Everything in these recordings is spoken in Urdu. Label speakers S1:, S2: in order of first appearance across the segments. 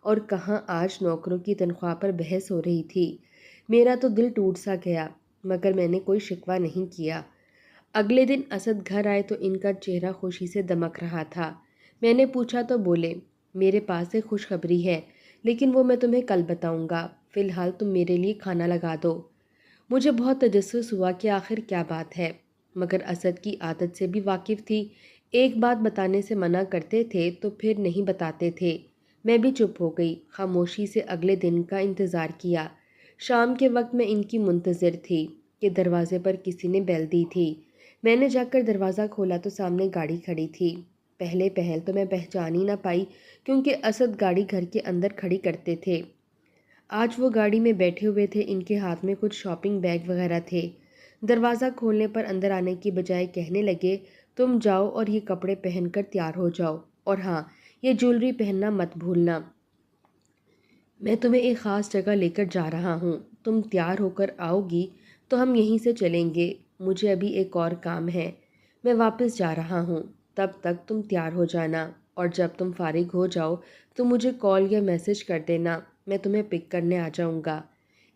S1: اور کہاں آج نوکروں کی تنخواہ پر بحث ہو رہی تھی۔ میرا تو دل ٹوٹ سا گیا، مگر میں نے کوئی شکوہ نہیں کیا۔ اگلے دن اسد گھر آئے تو ان کا چہرہ خوشی سے دمک رہا تھا۔ میں نے پوچھا تو بولے، میرے پاس ایک خوشخبری ہے، لیکن وہ میں تمہیں کل بتاؤں گا، فی الحال تم میرے لیے کھانا لگا دو۔ مجھے بہت تجسس ہوا کہ آخر کیا بات ہے، مگر اسد کی عادت سے بھی واقف تھی۔ ایک بات بتانے سے منع کرتے تھے تو پھر نہیں بتاتے تھے۔ میں بھی چپ ہو گئی، خاموشی سے اگلے دن کا انتظار کیا۔ شام کے وقت میں ان کی منتظر تھی کہ دروازے پر کسی نے بیل دی تھی۔ میں نے جا کر دروازہ کھولا تو سامنے گاڑی کھڑی تھی۔ پہلے پہل تو میں پہچان ہی نہ پائی، کیونکہ اسد گاڑی گھر کے اندر کھڑی کرتے تھے۔ آج وہ گاڑی میں بیٹھے ہوئے تھے، ان کے ہاتھ میں کچھ شاپنگ بیگ وغیرہ تھے۔ دروازہ کھولنے پر اندر آنے کی بجائے کہنے لگے، تم جاؤ اور یہ کپڑے پہن کر تیار ہو جاؤ، اور ہاں، یہ جیولری پہننا مت بھولنا۔ میں تمہیں ایک خاص جگہ لے کر جا رہا ہوں، تم تیار ہو کر آؤ گی تو ہم یہیں سے چلیں گے۔ مجھے ابھی ایک اور کام ہے، میں واپس جا رہا ہوں، تب تک تم تیار ہو جانا، اور جب تم فارغ ہو جاؤ تو مجھے کال یا میسج کر دینا، میں تمہیں پک کرنے آ جاؤں گا۔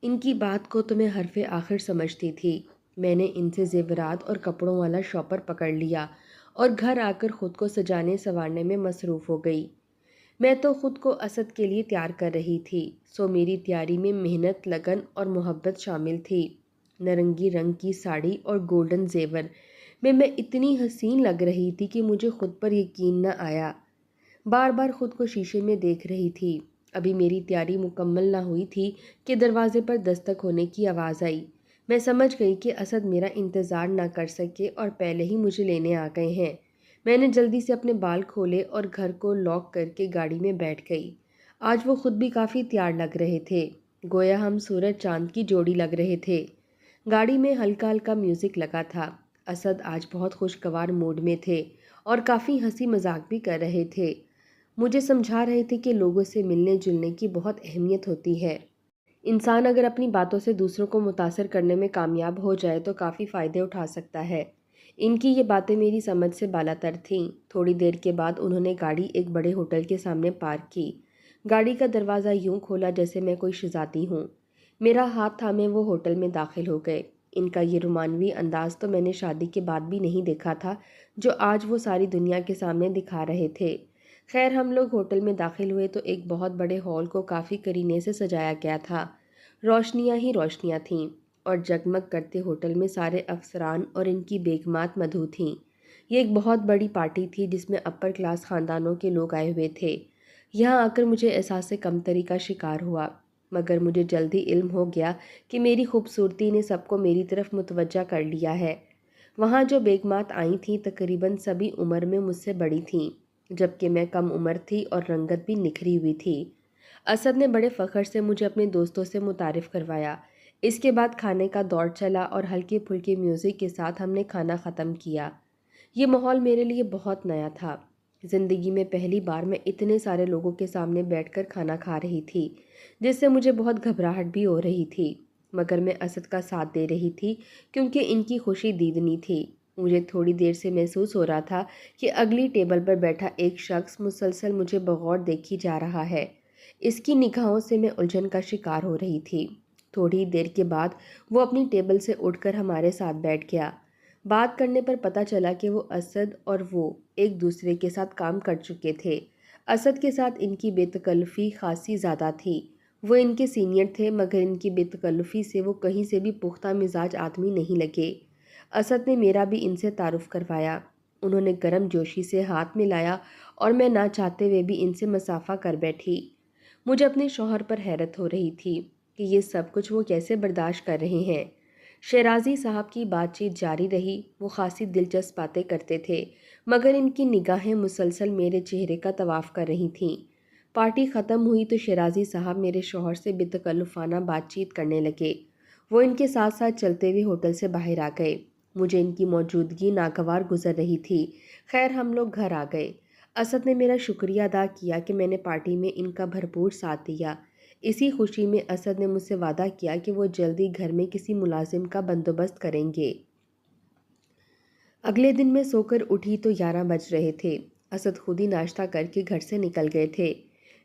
S1: ان کی بات کو تو میں حرف آخر سمجھتی تھی۔ میں نے ان سے زیورات اور کپڑوں والا شاپر پکڑ لیا اور گھر آ کر خود کو سجانے سنوارنے میں مصروف ہو گئی۔ میں تو خود کو اسد کے لیے تیار کر رہی تھی، سو میری تیاری میں محنت، لگن اور محبت شامل تھی۔ نارنگی رنگ کی ساڑی اور گولڈن زیور میں اتنی حسین لگ رہی تھی کہ مجھے خود پر یقین نہ آیا۔ بار بار خود کو شیشے میں دیکھ رہی تھی۔ ابھی میری تیاری مکمل نہ ہوئی تھی کہ دروازے پر دستک ہونے کی آواز آئی۔ میں سمجھ گئی کہ اسد میرا انتظار نہ کر سکے اور پہلے ہی مجھے لینے آ گئے ہیں۔ میں نے جلدی سے اپنے بال کھولے اور گھر کو لاک کر کے گاڑی میں بیٹھ گئی۔ آج وہ خود بھی کافی تیار لگ رہے تھے، گویا ہم سورج چاند کی جوڑی لگ رہے تھے۔ گاڑی میں ہلکا ہلکا میوزک لگا تھا۔ اسد آج بہت خوشگوار موڈ میں تھے اور کافی ہنسی مذاق بھی کر رہے تھے۔ مجھے سمجھا رہے تھے کہ لوگوں سے ملنے جلنے کی بہت اہمیت ہوتی ہے۔ انسان اگر اپنی باتوں سے دوسروں کو متاثر کرنے میں کامیاب ہو جائے تو کافی فائدے اٹھا سکتا ہے۔ ان کی یہ باتیں میری سمجھ سے بالاتر تھیں۔ تھوڑی دیر کے بعد انہوں نے گاڑی ایک بڑے ہوٹل کے سامنے پارک کی۔ گاڑی کا دروازہ یوں کھولا جیسے میں کوئی شہزادی ہوں۔ میرا ہاتھ تھامے وہ ہوٹل میں داخل ہو گئے۔ ان کا یہ رومانوی انداز تو میں نے شادی کے بعد بھی نہیں دیکھا تھا، جو آج وہ ساری دنیا کے سامنے دکھا رہے تھے۔ خیر، ہم لوگ ہوٹل میں داخل ہوئے تو ایک بہت بڑے ہال کو کافی کرینے سے سجایا گیا تھا۔ روشنیاں ہی روشنیاں تھیں اور جگمگ کرتے ہوٹل میں سارے افسران اور ان کی بیگمات مدعو تھیں۔ یہ ایک بہت بڑی پارٹی تھی جس میں اپر کلاس خاندانوں کے لوگ آئے ہوئے تھے۔ یہاں آ کر مجھے احساس کمتری کا شکار ہوا، مگر مجھے جلدی علم ہو گیا کہ میری خوبصورتی نے سب کو میری طرف متوجہ کر لیا ہے۔ وہاں جو بیگمات آئی تھیں تقریباً سبھی عمر میں مجھ سے بڑی تھیں، جبکہ میں کم عمر تھی اور رنگت بھی نکھری ہوئی تھی۔ اسد نے بڑے فخر سے مجھے اپنے دوستوں سے متعارف کروایا۔ اس کے بعد کھانے کا دور چلا اور ہلکے پھلکے میوزک کے ساتھ ہم نے کھانا ختم کیا۔ یہ ماحول میرے لیے بہت نیا تھا۔ زندگی میں پہلی بار میں اتنے سارے لوگوں کے سامنے بیٹھ کر کھانا کھا رہی تھی، جس سے مجھے بہت گھبراہٹ بھی ہو رہی تھی، مگر میں اسد کا ساتھ دے رہی تھی کیونکہ ان کی خوشی دیدنی تھی۔ مجھے تھوڑی دیر سے محسوس ہو رہا تھا کہ اگلی ٹیبل پر بیٹھا ایک شخص مسلسل مجھے بغور دیکھی جا رہا ہے۔ اس کی نگاہوں سے میں الجھن کا شکار ہو رہی تھی۔ تھوڑی دیر کے بعد وہ اپنی ٹیبل سے اٹھ کر ہمارے ساتھ بیٹھ گیا۔ بات کرنے پر پتہ چلا کہ وہ اسد اور وہ ایک دوسرے کے ساتھ کام کر چکے تھے۔ اسد کے ساتھ ان کی بے تکلفی خاصی زیادہ تھی۔ وہ ان کے سینئر تھے، مگر ان کی بے تکلفی سے وہ کہیں سے بھی پختہ مزاج آدمی نہیں لگے۔ اسد نے میرا بھی ان سے تعارف کروایا۔ انہوں نے گرم جوشی سے ہاتھ ملایا اور میں نہ چاہتے ہوئے بھی ان سے مصافحہ کر بیٹھی۔ مجھے اپنے شوہر پر حیرت ہو رہی تھی کہ یہ سب کچھ وہ کیسے برداشت کر رہے ہیں۔ شیرازی صاحب کی بات چیت جاری رہی۔ وہ خاصی دلچسپ باتیں کرتے تھے، مگر ان کی نگاہیں مسلسل میرے چہرے کا طواف کر رہی تھیں۔ پارٹی ختم ہوئی تو شیرازی صاحب میرے شوہر سے بے تکلفانہ بات چیت کرنے لگے۔ وہ ان کے ساتھ ساتھ چلتے ہوئے ہوٹل سے باہر آ گئے۔ مجھے ان کی موجودگی ناگوار گزر رہی تھی۔ خیر، ہم لوگ گھر آ گئے۔ اسد نے میرا شکریہ ادا کیا کہ میں نے پارٹی میں ان کا بھرپور ساتھ دیا۔ اسی خوشی میں اسد نے مجھ سے وعدہ کیا کہ وہ جلدی گھر میں کسی ملازم کا بندوبست کریں گے۔ اگلے دن میں سو کر اٹھی تو 11 بج رہے تھے۔ اسد خود ہی ناشتہ کر کے گھر سے نکل گئے تھے۔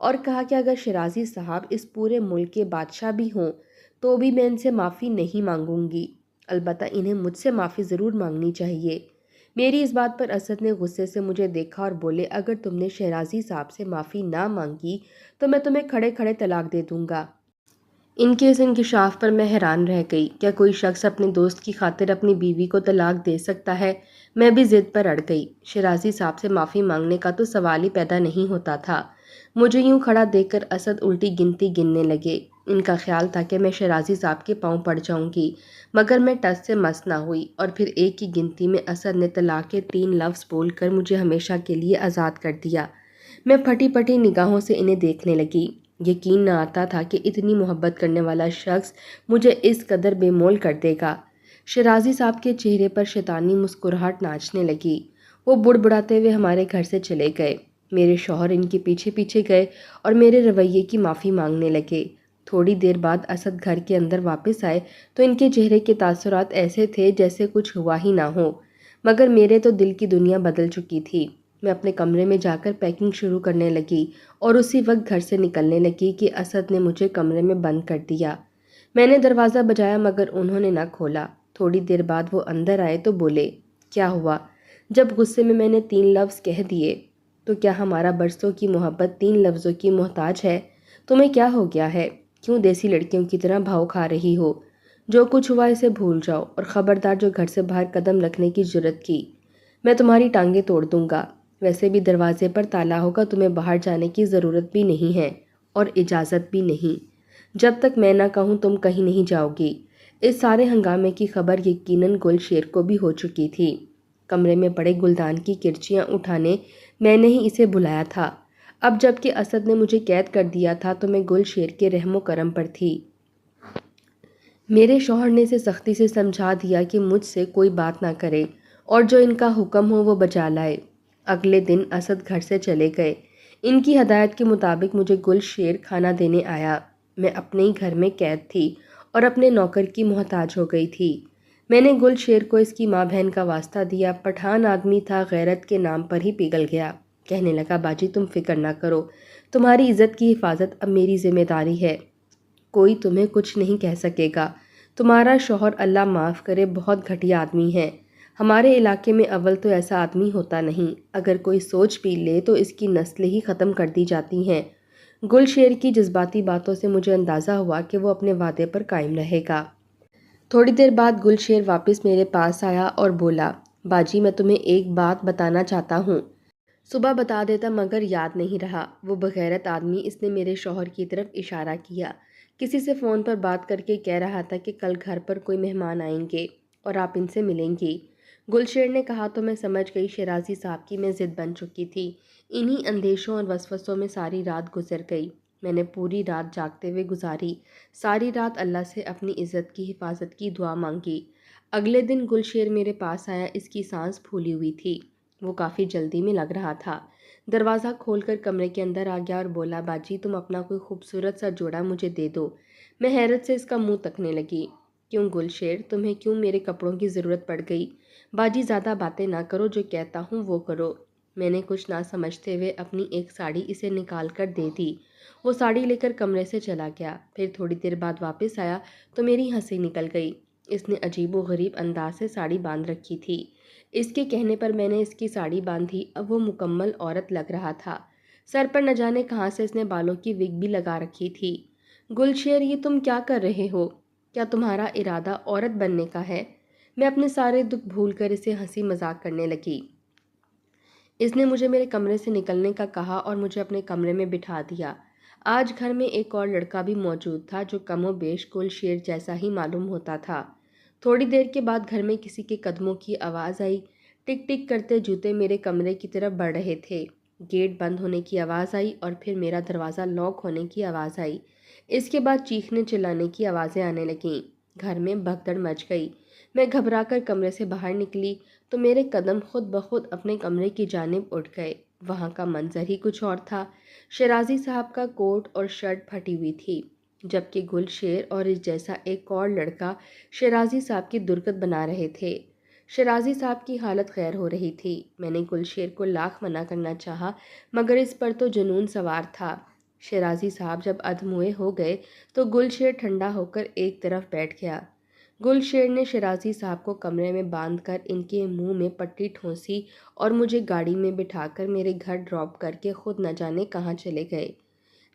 S1: اور کہا کہ اگر شیرازی صاحب اس پورے ملک کے بادشاہ بھی ہوں تو بھی میں ان سے معافی نہیں مانگوں گی، البتہ انہیں مجھ سے معافی ضرور مانگنی چاہیے۔ میری اس بات پر اسد نے غصے سے مجھے دیکھا اور بولے، اگر تم نے شیرازی صاحب سے معافی نہ مانگی تو میں تمہیں کھڑے کھڑے طلاق دے دوں گا۔ ان کے اس انکشاف پر میں حیران رہ گئی۔ کیا کوئی شخص اپنے دوست کی خاطر اپنی بیوی کو طلاق دے سکتا ہے؟ میں بھی ضد پر اڑ گئی۔ شیرازی صاحب سے معافی مانگنے کا تو سوال ہی پیدا نہیں ہوتا تھا۔ مجھے یوں کھڑا دیکھ کر اسد الٹی گنتی گننے لگے۔ ان کا خیال تھا کہ میں شیرازی صاحب کے پاؤں پڑ جاؤں گی، مگر میں ٹس سے مس نہ ہوئی، اور پھر ایک ہی گنتی میں اسد نے طلاق کے 3 لفظ بول کر مجھے ہمیشہ کے لیے آزاد کر دیا۔ میں پھٹی پھٹی نگاہوں سے انہیں دیکھنے لگی۔ یقین نہ آتا تھا کہ اتنی محبت کرنے والا شخص مجھے اس قدر بے مول کر دے گا۔ شیرازی صاحب کے چہرے پر شیطانی مسکراہٹ ناچنے لگی۔ وہ بڑبڑاتے ہوئے ہمارے گھر سے چلے گئے۔ میرے شوہر ان کے پیچھے پیچھے گئے اور میرے رویے کی معافی مانگنے لگے۔ تھوڑی دیر بعد اسد گھر کے اندر واپس آئے تو ان کے چہرے کے تاثرات ایسے تھے جیسے کچھ ہوا ہی نہ ہو، مگر میرے تو دل کی دنیا بدل چکی تھی۔ میں اپنے کمرے میں جا کر پیکنگ شروع کرنے لگی اور اسی وقت گھر سے نکلنے لگی کہ اسد نے مجھے کمرے میں بند کر دیا۔ میں نے دروازہ بجایا مگر انہوں نے نہ کھولا۔ تھوڑی دیر بعد وہ اندر آئے تو بولے، کیا ہوا؟ جب غصے میں نے 3 لفظ کہہ دیے، تو کیا ہمارا برسوں کی محبت 3 لفظوں کی محتاج ہے؟ تمہیں کیا ہو گیا ہے؟ کیوں دیسی لڑکیوں کی طرح بھاؤ کھا رہی ہو؟ جو کچھ ہوا اسے بھول جاؤ، اور خبردار جو گھر سے باہر قدم رکھنے کی جرت کی، میں تمہاری ٹانگیں توڑ دوں گا۔ ویسے بھی دروازے پر تالا ہوگا، تمہیں باہر جانے کی ضرورت بھی نہیں ہے اور اجازت بھی نہیں۔ جب تک میں نہ کہوں تم کہیں نہیں جاؤ گی۔ اس سارے ہنگامے کی خبر یقیناً گل شیر کو بھی ہو چکی تھی۔ کمرے میں پڑے گلدان کی کرچیاں اٹھانے میں نے ہی اسے بلایا تھا۔ اب جب کہ اسد نے مجھے قید کر دیا تھا تو میں گل شیر کے رحم و کرم پر تھی۔ میرے شوہر نے اسے سختی سے سمجھا دیا کہ مجھ سے کوئی بات نہ کرے اور جو ان کا حکم ہو وہ بجا لائے۔ اگلے دن اسد گھر سے چلے گئے۔ ان کی ہدایت کے مطابق مجھے گل شیر کھانا دینے آیا۔ میں اپنے ہی گھر میں قید تھی اور اپنے نوکر کی محتاج ہو گئی تھی۔ میں نے گل شیر کو اس کی ماں بہن کا واسطہ دیا۔ پٹھان آدمی تھا، غیرت کے نام پر ہی پگھل گیا۔ کہنے لگا، باجی تم فکر نہ کرو، تمہاری عزت کی حفاظت اب میری ذمہ داری ہے، کوئی تمہیں کچھ نہیں کہہ سکے گا۔ تمہارا شوہر اللہ معاف کرے بہت گھٹیا آدمی ہے، ہمارے علاقے میں اول تو ایسا آدمی ہوتا نہیں، اگر کوئی سوچ بھی لے تو اس کی نسلیں ہی ختم کر دی جاتی ہیں۔ گل شیر کی جذباتی باتوں سے مجھے اندازہ ہوا کہ وہ اپنے وعدے پر قائم رہے گا۔ تھوڑی دیر بعد گل شیر واپس میرے پاس آیا اور بولا، باجی میں تمہیں ایک بات بتانا چاہتا ہوں، صبح بتا دیتا مگر یاد نہیں رہا۔ وہ بغیرت آدمی، اس نے میرے شوہر کی طرف اشارہ کیا، کسی سے فون پر بات کر کے کہہ رہا تھا کہ کل گھر پر کوئی مہمان آئیں گے اور آپ ان سے ملیں گی۔ گل شیر نے کہا تو میں سمجھ گئی شیرازی صاحب کی میں ضد بن چکی تھی۔ انہی اندیشوں اور وسوسوں میں ساری رات گزر گئی۔ میں نے پوری رات جاگتے ہوئے گزاری، ساری رات اللہ سے اپنی عزت کی حفاظت کی دعا مانگی۔ اگلے دن گل شیر میرے پاس آیا، اس کی سانس پھولی ہوئی تھی، وہ کافی جلدی میں لگ رہا تھا۔ دروازہ کھول کر کمرے کے اندر آ گیا اور بولا، باجی تم اپنا کوئی خوبصورت سا جوڑا مجھے دے دو۔ میں حیرت سے اس کا منہ تکنے لگی۔ کیوں گل شیر، تمہیں کیوں میرے کپڑوں کی ضرورت پڑ گئی؟ باجی زیادہ باتیں نہ کرو، جو کہتا ہوں وہ کرو۔ میں نے کچھ نہ سمجھتے ہوئے اپنی ایک ساڑی اسے نکال کر دے دی۔ وہ ساڑی لے کر کمرے سے چلا گیا۔ پھر تھوڑی دیر بعد واپس آیا تو میری ہنسی نکل گئی۔ اس نے عجیب و غریب انداز سے ساڑی باندھ رکھی تھی۔ اس کے کہنے پر میں نے اس کی ساڑی باندھی۔ اب وہ مکمل عورت لگ رہا تھا۔ سر پر نہ جانے کہاں سے اس نے بالوں کی وگ بھی لگا رکھی تھی۔ گل شیر، یہ تم کیا کر رہے ہو؟ کیا تمہارا ارادہ عورت بننے کا ہے؟ میں اپنے سارے دکھ بھول کر اسے ہنسی مذاق کرنے لگی۔ اس نے مجھے میرے کمرے سے نکلنے کا کہا اور مجھے اپنے کمرے میں بٹھا دیا۔ آج گھر میں ایک اور لڑکا بھی موجود تھا جو کم و بیش گل شیر جیسا ہی معلوم ہوتا تھا۔ تھوڑی دیر کے بعد گھر میں کسی کے قدموں کی آواز آئی۔ ٹک ٹک کرتے جوتے میرے کمرے کی طرف بڑھ رہے تھے۔ گیٹ بند ہونے کی آواز آئی اور پھر میرا دروازہ لاک ہونے کی آواز آئی۔ اس کے بعد چیخنے چلانے کی آوازیں آنے لگیں۔ گھر میں بھگدڑ مچ گئی۔ میں گھبرا کر کمرے سے باہر نکلی تو میرے قدم خود بخود اپنے کمرے کی جانب اٹھ گئے۔ وہاں کا منظر ہی کچھ اور تھا۔ شیرازی صاحب کا کوٹ اور شرٹ پھٹی ہوئی تھی، جبکہ گل شیر اور اس جیسا ایک اور لڑکا شیرازی صاحب کی درگت بنا رہے تھے۔ شیرازی صاحب کی حالت غیر ہو رہی تھی۔ میں نے گل شیر کو لاکھ منع کرنا چاہا مگر اس پر تو جنون سوار تھا۔ شیرازی صاحب جب ادھموئے ہو گئے تو گلشیر ٹھنڈا ہو کر ایک طرف بیٹھ گیا۔ گلشیر نے شیرازی صاحب کو کمرے میں باندھ کر ان کے منہ میں پٹی ٹھونسی اور مجھے گاڑی میں بٹھا کر میرے گھر ڈراپ کر کے خود نہ جانے کہاں چلے گئے۔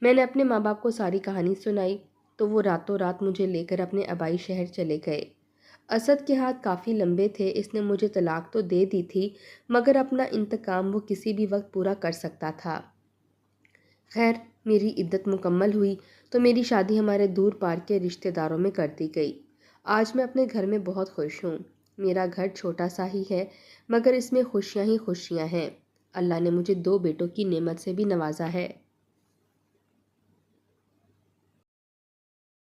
S1: میں نے اپنے ماں باپ کو ساری کہانی سنائی تو وہ راتوں رات مجھے لے کر اپنے آبائی شہر چلے گئے۔ اسد کے ہاتھ کافی لمبے تھے، اس نے مجھے طلاق تو دے دی تھی مگر اپنا انتقام وہ کسی بھی وقت پورا کر سکتا تھا۔ خیر، میری عدت مکمل ہوئی تو میری شادی ہمارے دور پار کے رشتہ داروں میں کر دی گئی۔ آج میں اپنے گھر میں بہت خوش ہوں۔ میرا گھر چھوٹا سا ہی ہے مگر اس میں خوشیاں ہی خوشیاں ہیں۔ اللہ نے مجھے 2 بیٹوں کی نعمت سے بھی نوازا ہے۔